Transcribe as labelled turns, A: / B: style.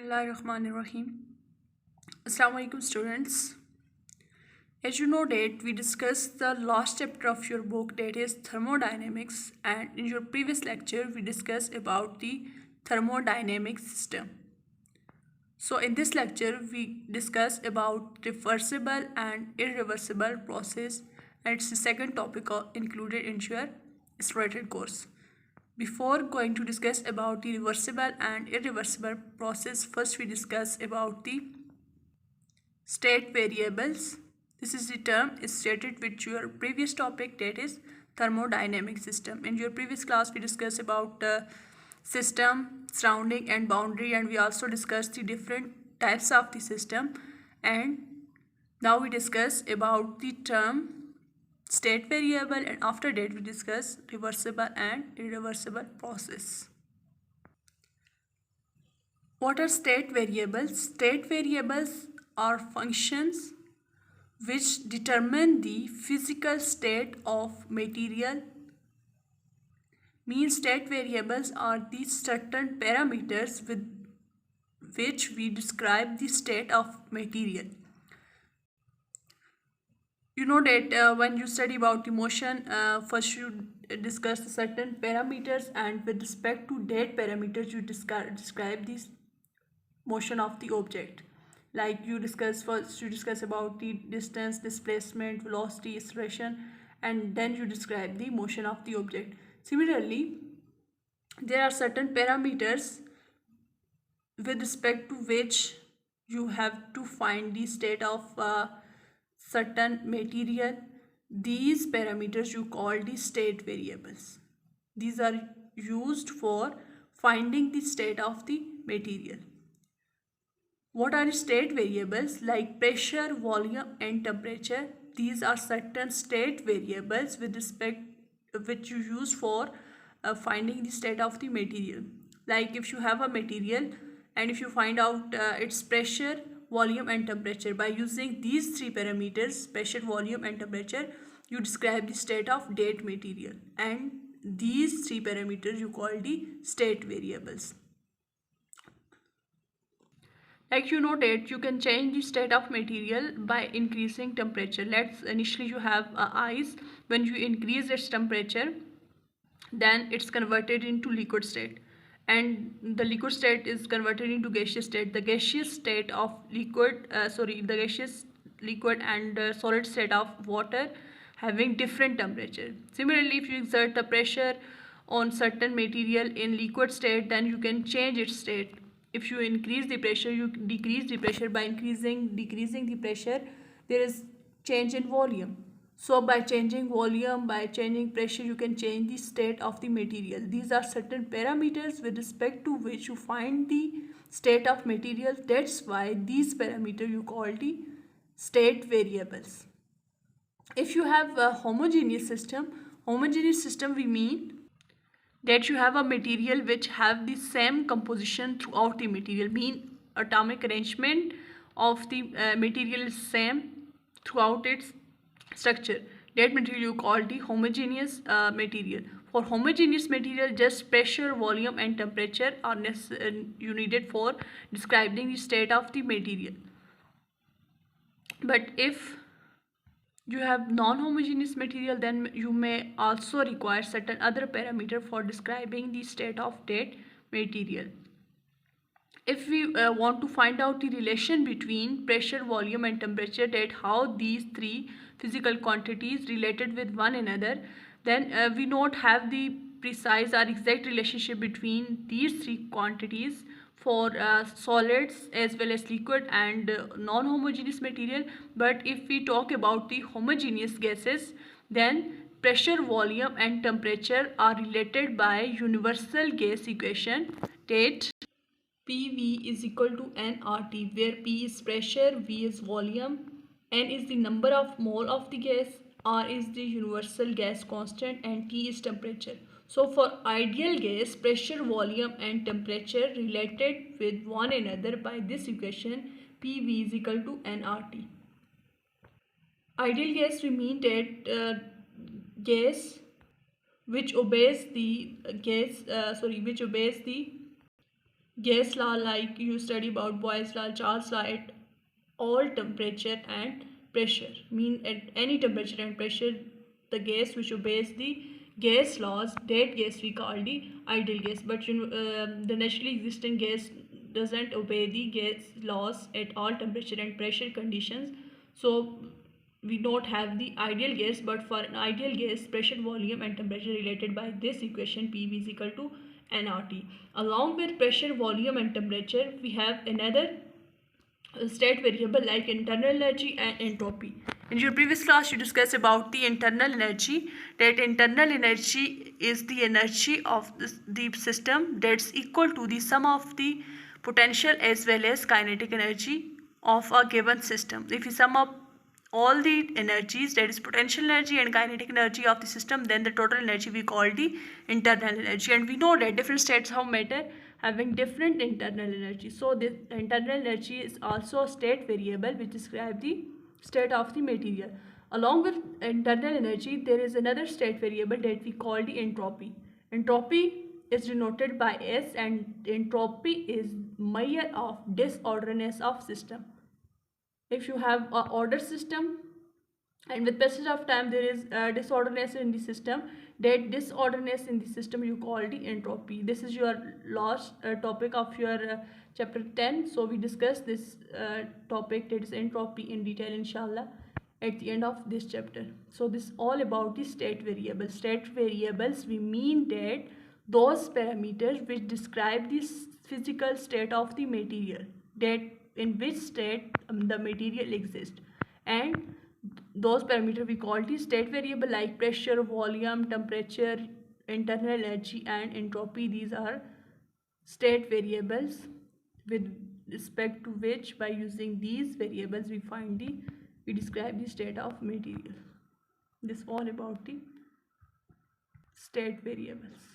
A: Bismillahirrahmanirrahim. Assalamu alaikum students. As you know that we discussed the last chapter of your book, that is thermodynamics, and in your previous lecture we discussed about the thermodynamic system. So in this lecture we discussed about reversible and irreversible process, and it's the second topic included in your related course. Before going to discuss about the reversible and irreversible process, first we discuss about the state variables. This is the term is stated with your previous topic, that is thermodynamic system. In your previous class we discussed about system, surrounding and boundary, and we also discussed the different types of the system. And now we discuss about the term state variable, and after that we discuss reversible and irreversible process. What are state variables? State variables are functions which determine the physical state of material. Mean state variables are these certain parameters with which we describe the state of material. You know that when you study about the motion, first you discuss certain parameters, and with respect to that parameters you describe this motion of the object. Like you discuss about the distance, displacement, velocity, acceleration, and then you describe the motion of the object. Similarly, there are certain parameters with respect to which you have to find the state of certain material. These parameters you call the state variables. These are used for finding the state of the material. What are state variables? Like pressure, volume and temperature. These are certain state variables with respect which you use for finding the state of the material. Like if you have a material and if you find out its pressure, volume and temperature, by using these three parameters, pressure, volume and temperature, you describe the state of that material, and these three parameters you call the state variables. Like you know that you can change the state of material by increasing temperature. Let's initially you have ice. When you increase its temperature, then it's converted into liquid state, and the liquid state is converted into gaseous state. The gaseous state of liquid the gaseous liquid and solid state of water having different temperature. Similarly, if you exert the pressure on certain material in liquid state, then you can change its state. If you increase the pressure, you decrease the pressure. By decreasing the pressure, there is change in volume. So by changing volume, by changing pressure, you can change the state of the material. These are certain parameters with respect to which you find the state of material. That's why these parameters you call the state variables. If you have a homogeneous system we mean that you have a material which have the same composition throughout the material, mean atomic arrangement of the material is same throughout its structure. That material you call the homogeneous material. For homogeneous material, just pressure, volume and temperature are you needed for describing the state of the material. But if you have non-homogeneous material, then you may also require certain other parameter for describing the state of that material. If we want to find out the relation between pressure, volume and temperature, that how these three physical quantities related with one another, then we not have the precise or exact relationship between these three quantities for solids as well as liquid and non-homogeneous material. But if we talk about the homogeneous gases, then pressure, volume and temperature are related by universal gas equation, that PV is equal to nRT, where P is pressure, V is volume, N is the number of mole of the gas, R is the universal gas constant, and T is temperature. So for ideal gas, pressure, volume and temperature related with one another by this equation, PV is equal to nRT. Ideal gas, we mean that gas which obeys the gas law, like you study about Boyle's law, Charles law, at all temperature and pressure, mean at any temperature and pressure, the gas which obeys the gas laws, that gas we call the ideal gas. But the naturally existing gas doesn't obey the gas laws at all temperature and pressure conditions, so we don't have the ideal gas. But for an ideal gas, pressure, volume and temperature related by this equation, PV is equal to nRT. Along with pressure, volume and temperature, we have another state variable like internal energy and entropy. In your previous class, you discussed about the internal energy. That internal energy is the energy of the system that's equal to the sum of the potential as well as kinetic energy of a given system. If you sum up all the energies, that is potential energy and kinetic energy of the system, then the total energy we call the internal energy. And we know that different states of matter having different internal energy, so this internal energy is also a state variable which describes the state of the material. Along with internal energy, there is another state variable that we call the entropy. Entropy is denoted by S, and entropy is measure of disorderness of system. If you have a order system and with passage of time there is disorderness in the system, that disorderness in the system you call the entropy. This is your last topic of your chapter 10. So we discuss this topic, that is entropy, in detail inshallah at the end of this chapter. So this is all about the state variables. State variables, we mean that those parameters which describe the physical state of the material, that in which state the material exists, and those parameters we call the state variable like pressure, volume, temperature, internal energy and entropy. These are state variables with respect to which, by using these variables, we describe the state of material. This all about the state variables.